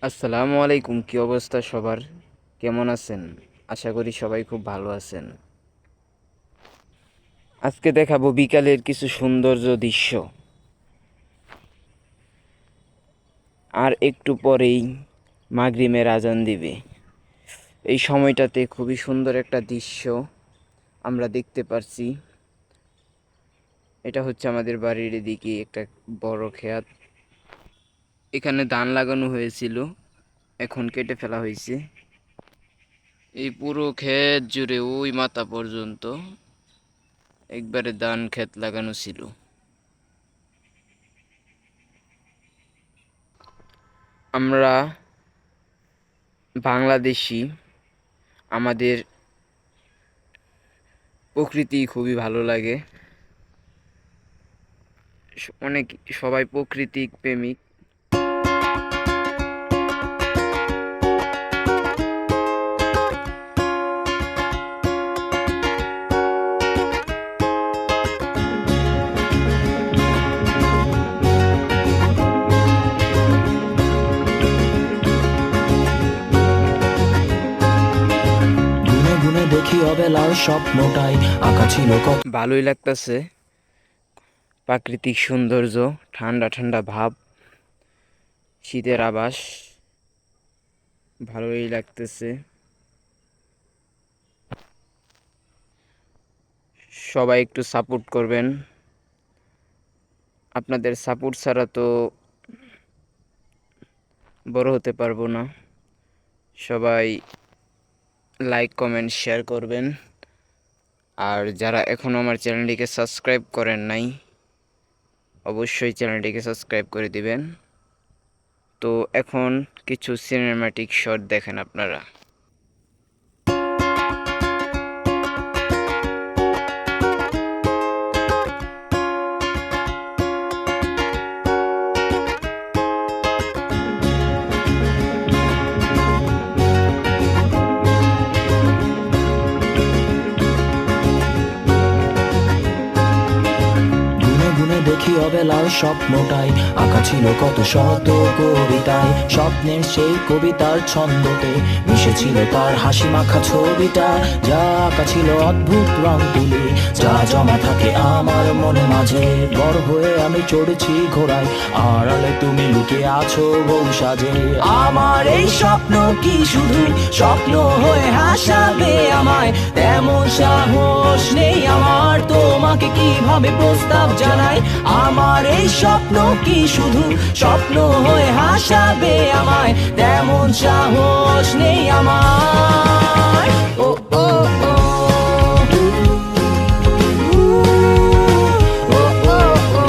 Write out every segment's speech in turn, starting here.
আসসালামু আলাইকুম, কি অবস্থা সবার? কেমন আছেন? আশা করি সবাই খুব ভালো আছেন। আজকে দেখাবো বিকালের কিছু সৌন্দর্য দৃশ্য। আর একটু পরেই মাগরিবের আজান দিবে। এই সময়টাতে খুবই সুন্দর একটা দৃশ্য আমরা দেখতে পারছি। এটা হচ্ছে আমাদের বাড়ির এদিকে একটা বড় ক্ষেত। এখানে ধান লাগানো হয়েছিল, এখন কেটে ফেলা হয়েছে। এই পুরো ক্ষেত জুড়ে ওই মাথা পর্যন্ত একবারে ধান ক্ষেত লাগানো ছিল। আমরা বাংলাদেশি, আমাদের প্রকৃতি খুবই ভালো লাগে। অনেক সবাই প্রকৃতিক প্রেমিক। গুনে গুনে দেখি অবেলার স্বপ্নটাই আঁকা ছিল ভালোই লাগতেছে, প্রাকৃতিক সৌন্দর্য, ঠান্ডা ঠান্ডা ভাব, শীতের আভাস, ভালোই লাগতেছে। সবাই একটু সাপোর্ট করবেন, আপনাদের সাপোর্ট ছাড়া তো বড় হতে পারবো না। সবাই লাইক কমেন্ট শেয়ার করবেন। আর যারা এখনও আমার চ্যানেলটিকে সাবস্ক্রাইব করেন নাই, অবশ্যই চ্যানেলটিকে সাবস্ক্রাইব করে দিবেন। তো এখন কিছু সিনেম্যাটিক শট দেখেন আপনারা। গুনে গুনে দেখি অবেলার স্বপ্নটাই আঁকা ছিল কত শত কবিতায়। স্বপ্নের সেই কবিতার ছন্দতে মিশেছিল তার হাসি মাখা ছবিটা, যা আঁকা ছিল অদ্ভুত রং তুলি, যা জমা থাকে আমার মনে মাঝে। বড় হয়ে আমি চড়েছি ঘোড়ায়, আড়ালে তুমি লুকিয়ে আছো বউ সাজে। আমার এই স্বপ্ন কি শুধু স্বপ্ন হয়ে হাসাবে আমায়? তেমন সাহস নেই আমার, তোমাকে কিভাবে প্রস্তাব জানাই। আমার এই স্বপ্ন কি শুধু স্বপ্ন হয়ে হাসাবে আমায়? তেমন সাহস নেই আমার। ও ও ও ও ও ও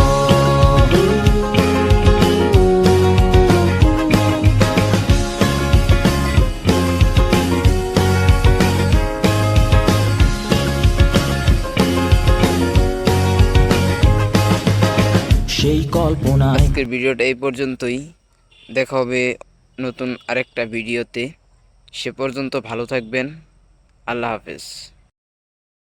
সেই কল্পনায়। আজকের ভিডিওটা এই পর্যন্তই, দেখা হবে নতুন আরেকটা ভিডিওতে। সে পর্যন্ত ভালো থাকবেন। আল্লাহ হাফেজ।